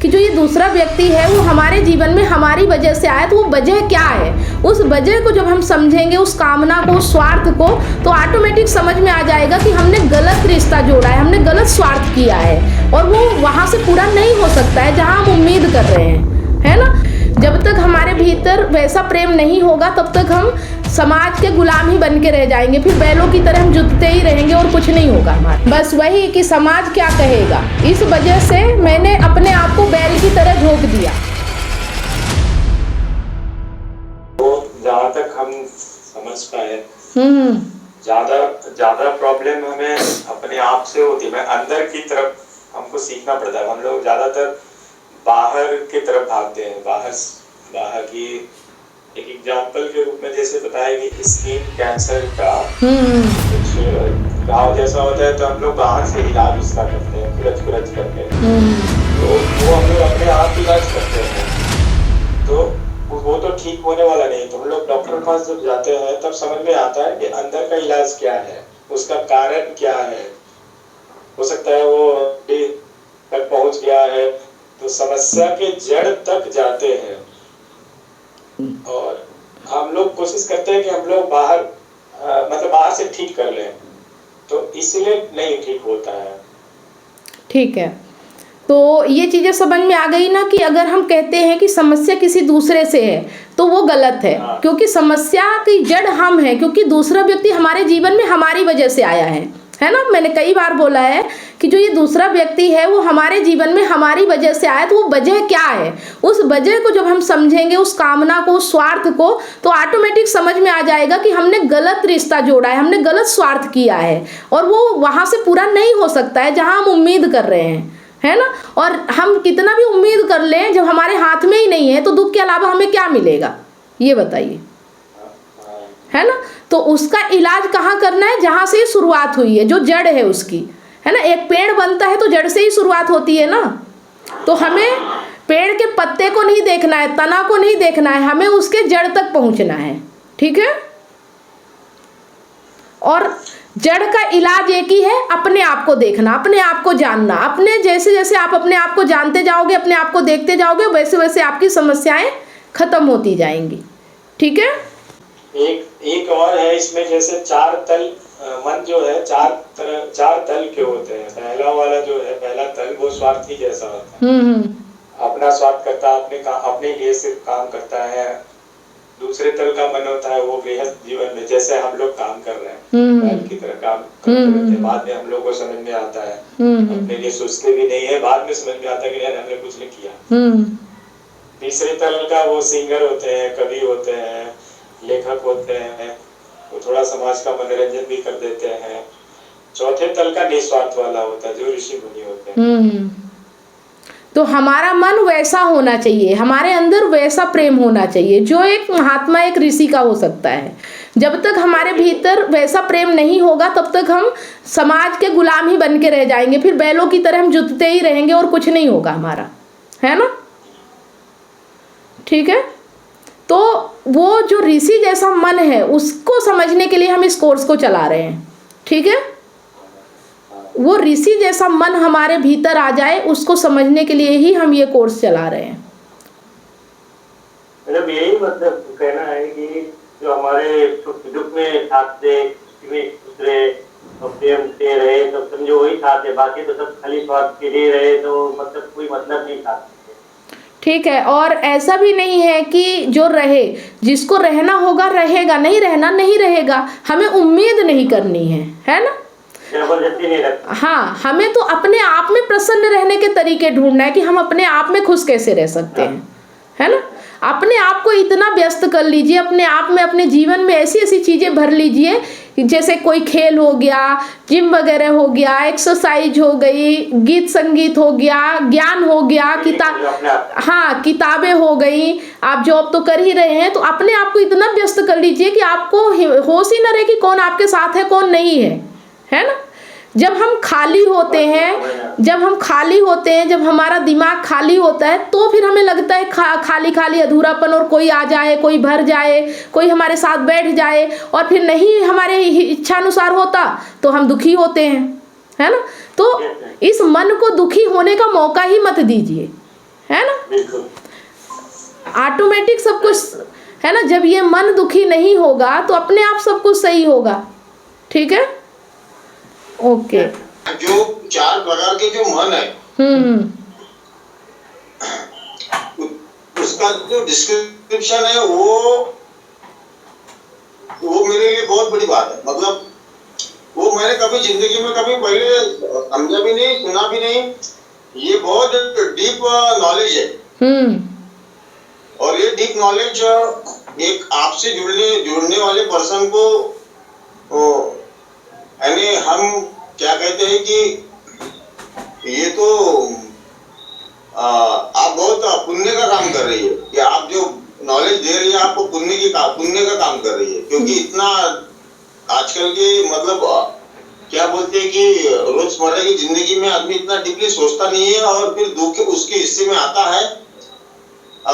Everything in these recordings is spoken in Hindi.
कि जो ये दूसरा व्यक्ति है वो हमारे जीवन में हमारी वजह से आया, तो वो वजह क्या है, उस वजह को जब हम समझेंगे, उस कामना को, उस स्वार्थ को, तो ऑटोमेटिक समझ में आ जाएगा कि हमने गलत रिश्ता जोड़ा है, हमने गलत स्वार्थ किया है और वो वहाँ से पूरा नहीं हो सकता है जहाँ हम उम्मीद कर रहे हैं, है ना। जब तक हमारे भीतर वैसा प्रेम नहीं होगा तब तक हम समाज के गुलाम ही बन के रह जाएंगे, फिर बैलों की तरह हम जुतते ही रहेंगे और कुछ नहीं होगा हमारा। बस वही कि समाज क्या कहेगा, इस वजह से मैंने अपने आप को बैल की तरह झोंक दिया। तो जहाँ तक हम समझ पाए ज्यादा प्रॉब्लम हमें अपने आप से होती है, अंदर की तरफ हमको सीखना पड़ता है। हम लोग ज्यादातर बाहर की तरफ भागते हैं, बाहर की एक एग्जाम्पल के रूप में जैसे बताया कि स्किन कैंसर का कुछ घाव जैसा होता है तो हम लोग बाहर से इलाज उसका करते हैं, खुरच करते हैं, तो वो हम लोग अपने आप इलाज करते हैं, तो वो तो ठीक होने वाला नहीं। तो हम लोग डॉक्टर के पास जब जाते हैं तब समझ में आता है कि अंदर का इलाज क्या है, उसका कारण क्या है। हो सकता है वो तक पहुंच गया है तो समस्या के जड़ तक जाते हैं और हम लोग कोशिश करते हैं कि हम लोग बाहर से ठीक कर लें, तो इसलिए नहीं ठीक होता है। ठीक है, तो ये चीज़ें समझ में आ गई ना कि अगर हम कहते हैं कि समस्या किसी दूसरे से है तो वो गलत है। क्योंकि समस्या की जड़ हम हैं, क्योंकि दूसरा व्यक्ति हमारे जीवन में हमारी वजह से आया है ना। मैंने कई बार बोला है कि जो ये दूसरा व्यक्ति है वो हमारे जीवन में हमारी वजह से आया, तो वो वजह क्या है, उस वजह को जब हम समझेंगे, उस कामना को, उस स्वार्थ को, तो ऑटोमेटिक समझ में आ जाएगा कि हमने गलत रिश्ता जोड़ा है, हमने गलत स्वार्थ किया है और वो वहाँ से पूरा नहीं हो सकता है जहाँ हम उम्मीद कर रहे हैं, है ना। और हम कितना भी उम्मीद कर लें, जब हमारे हाथ में ही नहीं है तो दुख के अलावा हमें क्या मिलेगा, ये बताइए, है ना। तो उसका इलाज कहाँ करना है, जहाँ से शुरुआत हुई है, जो जड़ है उसकी, है ना। एक पेड़ बनता है तो जड़ से ही शुरुआत होती है ना। तो हमें पेड़ के पत्ते को नहीं देखना है, तना को नहीं देखना है, हमें उसके जड़ तक पहुँचना है, ठीक है। और जड़ का इलाज एक ही है, अपने आप को देखना, अपने आप को जानना। अपने जैसे जैसे आप अपने आप को जानते जाओगे, अपने आप को देखते जाओगे, वैसे वैसे आपकी समस्याएं खत्म होती जाएंगी, ठीक है। एक और है इसमें, जैसे चार तल मन जो है चार तल के होते हैं। पहला वाला जो है, पहला तल वो स्वार्थी जैसा होता है, अपना स्वार्थ करता है, अपने लिए सिर्फ काम करता है। दूसरे तल का मन होता है वो बेहद जीवन में, जैसे हम लोग काम कर रहे हैं, बैल की तरह काम करते रहते हैं। बाद में हम लोग को समझ में आता है, अपने लिए सोचते भी नहीं है, बाद में समझ में आता है कि यार हमने कुछ नहीं किया। तीसरे तल का वो सिंगर होते हैं, कवि होते हैं, लेखक होते हैं, वो थोड़ा समाज का मनोरंजन भी कर देते हैं। चौथे तल का निस्वार्थ वाला होता है, जो ऋषि मुनि होते हैं। तो हमारा मन वैसा होना चाहिए, हमारे अंदर वैसा प्रेम होना चाहिए जो एक महात्मा, एक ऋषि का हो सकता है। जब तक हमारे भीतर वैसा प्रेम नहीं होगा तब तक हम समाज के गुलाम ही बन के रह जाएंगे, फिर बैलों की तरह हम जुतते ही रहेंगे और कुछ नहीं होगा हमारा, है ना। ठीक है, तो वो जो ऋषि जैसा मन है उसको समझने के लिए हम इस कोर्स को चला रहे हैं, ठीक है। वो ऋषि जैसा मन हमारे भीतर आ जाए, उसको समझने के लिए ही हम ये कोर्स चला रहे हैं। मतलब यही मतलब कहना है कि जो हमारे दुख में साथ दे, दूसरे प्रेम से रहे तो समझो वही साथ है, बाकी तो सब खाली स्वार्थ के लिए रहे तो मतलब कोई मतलब नहीं था। ठीक है, और ऐसा भी नहीं है कि जो रहे, जिसको रहना होगा रहेगा, नहीं रहना नहीं रहेगा, हमें उम्मीद नहीं करनी है ना। हाँ, हमें तो अपने आप में प्रसन्न रहने के तरीके ढूंढना है कि हम अपने आप में खुश कैसे रह सकते हैं, है ना। अपने आप को इतना व्यस्त कर लीजिए, अपने आप में, अपने जीवन में ऐसी ऐसी चीज़ें भर लीजिए, जैसे कोई खेल हो गया, जिम वगैरह हो गया, एक्सरसाइज हो गई, गीत संगीत हो गया, ज्ञान हो गया, किताबें हो गई। आप जॉब तो कर ही रहे हैं, तो अपने आप को इतना व्यस्त कर लीजिए कि आपको होश ही न रहे कि कौन आपके साथ है, कौन नहीं है ना। जब हम खाली होते हैं, जब हमारा दिमाग खाली होता है तो फिर हमें लगता है खाली खाली अधूरापन, और कोई आ जाए, कोई भर जाए, कोई हमारे साथ बैठ जाए, और फिर नहीं हमारे इच्छानुसार होता तो हम दुखी होते हैं, है ना। तो इस मन को दुखी होने का मौका ही मत दीजिए, बिल्कुल ऑटोमेटिक सब कुछ है ना। जब ये मन दुखी नहीं होगा तो अपने आप सब कुछ सही होगा। ठीक है, ओके। जो 4 प्रकार के जो मन है, उसका जो डिस्क्रिप्शन है वो मेरे लिए बहुत बड़ी बात है। मतलब वो मैंने कभी जिंदगी में कभी पहले समझा भी नहीं, सुना भी नहीं। ये बहुत डीप नॉलेज है। और ये डीप नॉलेज एक आपसे जुड़ने वाले पर्सन को, यानी हम क्या कहते हैं कि ये तो आप बहुत पुण्य का काम कर रही है कि आप जो नॉलेज दे रही है आपको पुण्य का काम कर रही है। क्योंकि इतना आजकल के मतलब क्या बोलते हैं कि रोजमर्रा की जिंदगी में आदमी इतना डीपली सोचता नहीं है, और फिर दुख उसके हिस्से में आता है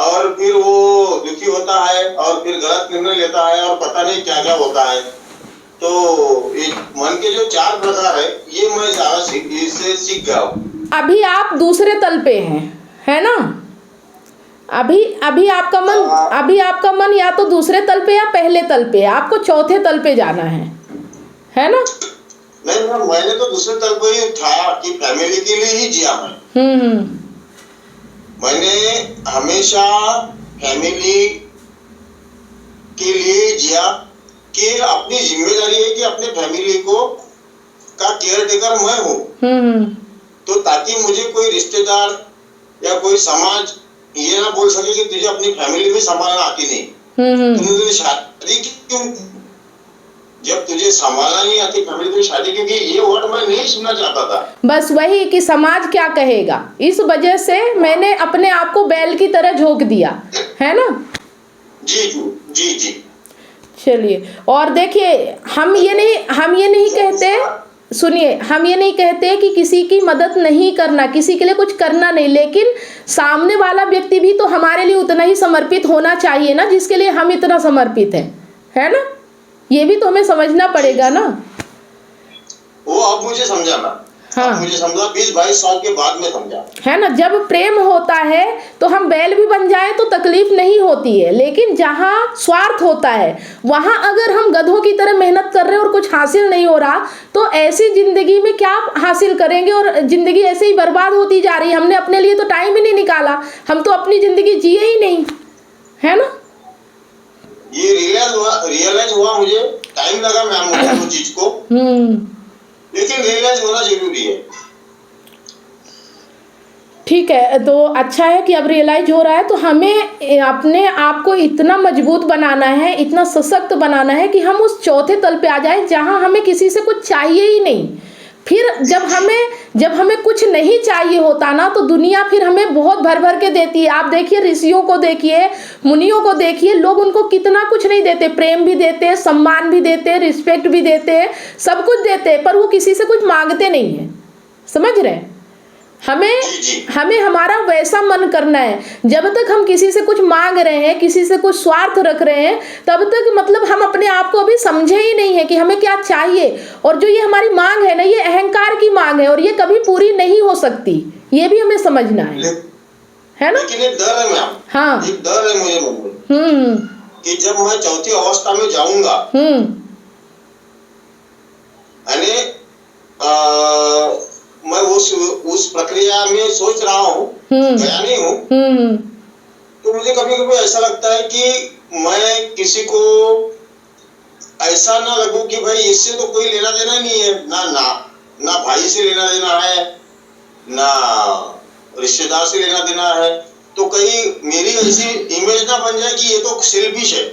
और फिर वो दुखी होता है और फिर गलत निर्णय लेता है और पता नहीं क्या क्या होता है। तो ये मन के जो 4 प्रकार है ये मैं सारा इससे सीख गया हूँ। अभी आप दूसरे तल पे हैं, है ना। अभी आपका मन या तो दूसरे तल पे या पहले तल पे, आपको चौथे तल पे जाना है ना। नहीं, मैंने तो दूसरे तल पे ही था कि फैमिली के लिए ही जिया मैं। मैंने हमेशा फैमिली के लिए जिया कि अपनी जिम्मेदारी है कि अपने फैमिली का केयर टेकर मैं हूँ। तो ताकि मुझे कोई रिश्तेदार या कोई समाज ये ना बोल सके कि तुझे अपनी फैमिली में संभालना आती नहीं। तुमने शादी क्यों, जब तुझे संभालना नहीं आती फैमिली में शादी, क्योंकि ये वर्ड मैं नहीं सुनना चाहता था। बस वही कि समाज क्या कहेगा, इस वजह से मैंने अपने आप को बैल की तरह झोंक दिया, है ना। जी। चलिए, और देखिए हम ये नहीं कहते, सुनिए, हम ये नहीं कहते कि किसी की मदद नहीं करना, किसी के लिए कुछ करना नहीं, लेकिन सामने वाला व्यक्ति भी तो हमारे लिए उतना ही समर्पित होना चाहिए ना जिसके लिए हम इतना समर्पित हैं, है ना। ये भी तो हमें समझना पड़ेगा ना। वो अब मुझे समझा ना। हाँ, मुझे समझा 20-22 साल के बाद में समझा, है ना। जब प्रेम होता है तो हम बैल भी बन जाए तो तकलीफ नहीं होती है, लेकिन जहाँ स्वार्थ होता है वहाँ अगर हम गधों की तरह मेहनत कर रहे हैं और कुछ हासिल नहीं हो रहा तो ऐसी जिंदगी में क्या हासिल करेंगे, और जिंदगी ऐसे ही बर्बाद होती जा रही है। हमने अपने लिए तो टाइम ही नहीं निकाला, हम तो अपनी जिंदगी जिए ही नहीं, है ना। ये रियलाइज हुआ, मुझे टाइम लगा मैम वो चीज को, लेकिन रियलाइज होना जरूरी है। ठीक है, तो अच्छा है कि अब रियलाइज हो रहा है। तो हमें अपने आप को इतना मजबूत बनाना है, इतना सशक्त बनाना है कि हम उस चौथे तल पे आ जाएं जहां हमें किसी से कुछ चाहिए ही नहीं। फिर जब हमें कुछ नहीं चाहिए होता ना तो दुनिया फिर हमें बहुत भर भर के देती है। आप देखिए ऋषियों को देखिए, मुनियों को देखिए, लोग उनको कितना कुछ नहीं देते, प्रेम भी देते, सम्मान भी देते, रिस्पेक्ट भी देते, सब कुछ देते, पर वो किसी से कुछ मांगते नहीं है। समझ रहे हैं। हमें हमारा वैसा मन करना है। जब तक हम किसी से कुछ मांग रहे हैं, किसी से कुछ स्वार्थ रख रहे हैं, तब तक मतलब हम अपने आप को अभी समझे ही नहीं है कि हमें क्या चाहिए। और जो ये हमारी मांग है ना, ये अहंकार की मांग है और ये कभी पूरी नहीं हो सकती। ये भी हमें समझना है ना। लेकिन एक डर है मैम, हाँ, एक डर है मुझे मन में कि जब मैं चौथी अवस्था में जाऊंगा, यानी मैं उस प्रक्रिया में सोच रहा हूँ, गया नहीं हूँ, तो मुझे कभी कभी ऐसा लगता है कि मैं किसी को ऐसा ना लगूं कि भाई इससे तो कोई लेना देना नहीं है, ना भाई से लेना देना है, ना रिश्तेदार से लेना देना है, तो कहीं मेरी ऐसी इमेज ना बन जाए कि ये तो सेल्फिश है।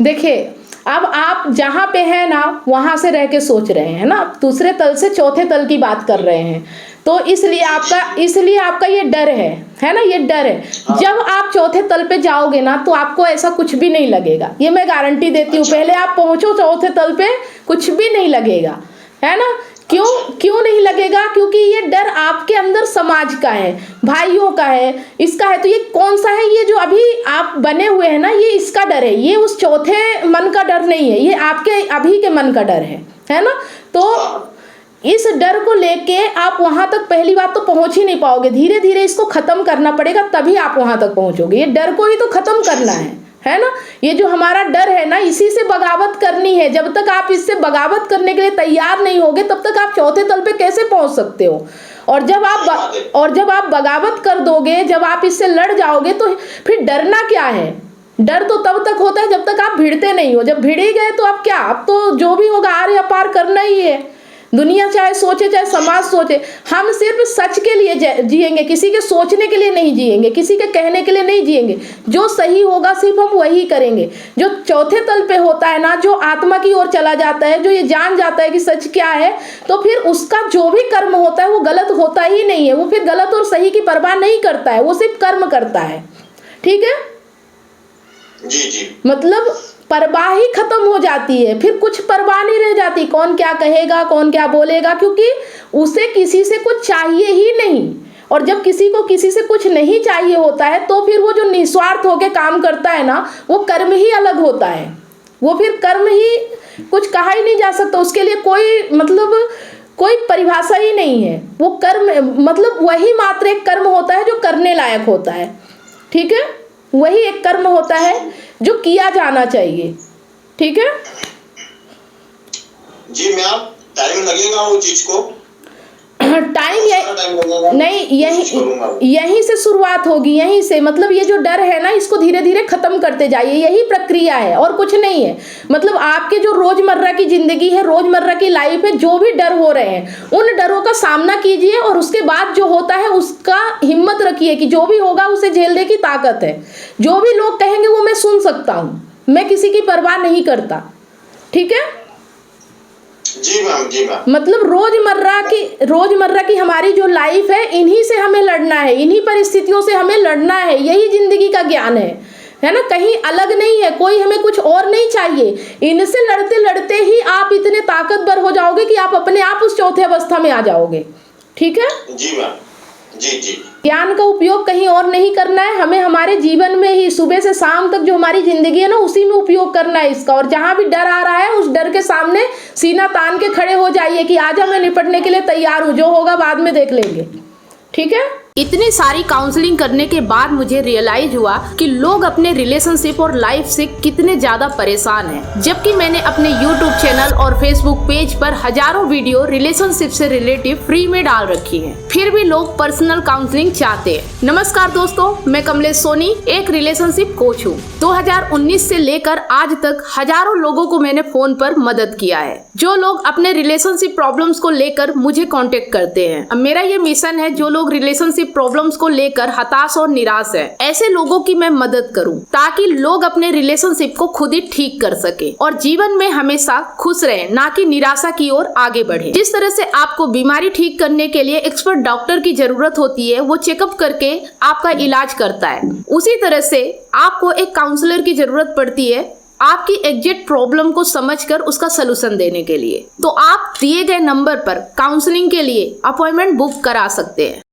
देखिए, अब आप जहाँ पे हैं ना वहाँ से रह के सोच रहे हैं ना, दूसरे तल से चौथे तल की बात कर रहे हैं, तो इसलिए आपका ये डर है ना, ये डर है। जब आप चौथे तल पे जाओगे ना तो आपको ऐसा कुछ भी नहीं लगेगा, ये मैं गारंटी देती हूँ। पहले आप पहुँचो चौथे तल पे, कुछ भी नहीं लगेगा, है ना। क्यों नहीं लगेगा? क्योंकि ये डर आपके अंदर समाज का है, भाइयों का है, इसका है। तो ये कौन सा है? ये जो अभी आप बने हुए हैं ना, ये इसका डर है। ये उस चौथे मन का डर नहीं है, ये आपके अभी के मन का डर है ना। तो इस डर को लेके आप वहां तक पहली बात तो पहुंच ही नहीं पाओगे, धीरे धीरे इसको खत्म करना पड़ेगा, तभी आप वहां तक पहुंचोगे। ये डर को ही तो खत्म करना है ना। ये जो हमारा डर है ना, इसी से बगावत करनी है। जब तक आप इससे बगावत करने के लिए तैयार नहीं होगे, तब तक आप चौथे तल पे कैसे पहुंच सकते हो। और जब आप बगावत कर दोगे, जब आप इससे लड़ जाओगे, तो फिर डरना क्या है। डर तो तब तक होता है जब तक आप भिड़ते नहीं हो। जब भिड़ ही गए तो आप क्या, अब तो जो भी होगा आर या पार करना ही है। दुनिया चाहे सोचे चाहे समाज सोचे, हम सिर्फ सच के लिए जिएंगे, किसी के सोचने के लिए नहीं जिएंगे, किसी के कहने के लिए नहीं जिएंगे। जो सही होगा सिर्फ हम वही करेंगे। जो चौथे तल पे होता है ना, जो आत्मा की ओर चला जाता है, जो ये जान जाता है कि सच क्या है, तो फिर उसका जो भी कर्म होता है वो गलत होता ही नहीं है। वो फिर गलत और सही की परवाह नहीं करता है, वो सिर्फ कर्म करता है। ठीक है जी। मतलब परवाह ही खत्म हो जाती है, फिर कुछ परवाह नहीं रह जाती, कौन क्या कहेगा, कौन क्या बोलेगा, क्योंकि उसे किसी से कुछ चाहिए ही नहीं। और जब किसी को किसी से कुछ नहीं चाहिए होता है, तो फिर वो जो निस्वार्थ होकर काम करता है ना, वो कर्म ही अलग होता है। वो फिर कर्म ही कुछ कहा ही नहीं जा सकता, उसके लिए कोई परिभाषा ही नहीं है। वो कर्म मतलब वही मात्र एक कर्म होता है जो करने लायक होता है। ठीक है, वही एक कर्म होता है जो किया जाना चाहिए। ठीक है जी मैम, टाइम लगेगा वो चीज को? टाइम नहीं, यहीं से शुरुआत होगी, यहीं से। मतलब ये जो डर है ना, इसको धीरे धीरे खत्म करते जाइए, यही प्रक्रिया है और कुछ नहीं है। मतलब आपके जो रोजमर्रा की जिंदगी है, रोजमर्रा की लाइफ है, जो भी डर हो रहे हैं, उन डरों का सामना कीजिए और उसके बाद जो होता है उसका हिम्मत रखिए कि जो भी होगा उसे झेलने की ताकत है। जो भी लोग कहेंगे वो मैं सुन सकता हूँ, मैं किसी की परवाह नहीं करता। ठीक है जी मैम। मतलब रोजमर्रा की हमारी जो लाइफ है, इन्हीं से हमें लड़ना है, इन्हीं परिस्थितियों से हमें लड़ना है। यही जिंदगी का ज्ञान है ना, कहीं अलग नहीं है। कोई हमें कुछ और नहीं चाहिए। इनसे लड़ते लड़ते ही आप इतने ताकतवर हो जाओगे कि आप अपने आप उस चौथे अवस्था में आ जाओगे। ठीक है जी मैम। जी। ज्ञान का उपयोग कहीं और नहीं करना है, हमें हमारे जीवन में ही सुबह से शाम तक जो हमारी जिंदगी है ना, उसी में उपयोग करना है इसका। और जहां भी डर आ रहा है, उस डर के सामने सीना तान के खड़े हो जाइए कि आजा, मैं निपटने के लिए तैयार हूं, जो होगा बाद में देख लेंगे। ठीक है। इतनी सारी काउंसलिंग करने के बाद मुझे रियलाइज हुआ कि लोग अपने रिलेशनशिप और लाइफ से कितने ज्यादा परेशान हैं। जबकि मैंने अपने YouTube चैनल और Facebook पेज पर हजारों वीडियो रिलेशनशिप से रिलेटिव फ्री में डाल रखी हैं, फिर भी लोग पर्सनल काउंसलिंग चाहते हैं। नमस्कार दोस्तों, मैं कमलेश सोनी एक रिलेशनशिप कोच हूँ। 2019 से लेकर आज तक हजारों लोगों को मैंने फोन पर मदद किया है, जो लोग अपने रिलेशनशिप प्रॉब्लम्स को लेकर मुझे कांटेक्ट करते हैं। अब मेरा ये मिशन है, जो लोग रिलेशनशिप प्रॉब्लम्स को लेकर हताश और निराश है, ऐसे लोगों की मैं मदद करूं, ताकि लोग अपने रिलेशनशिप को खुद ही ठीक कर सके और जीवन में हमेशा खुश रहे, ना कि निराशा की ओर आगे बढ़े। जिस तरह से आपको बीमारी ठीक करने के लिए एक्सपर्ट डॉक्टर की जरूरत होती है, वो चेकअप करके आपका इलाज करता है, उसी तरह से आपको एक काउंसलर की जरूरत पड़ती है आपकी एग्जैक्ट प्रॉब्लम को समझकर उसका सलूशन देने के लिए। तो आप दिए गए नंबर पर काउंसलिंग के लिए अपॉइंटमेंट बुक करा सकते हैं।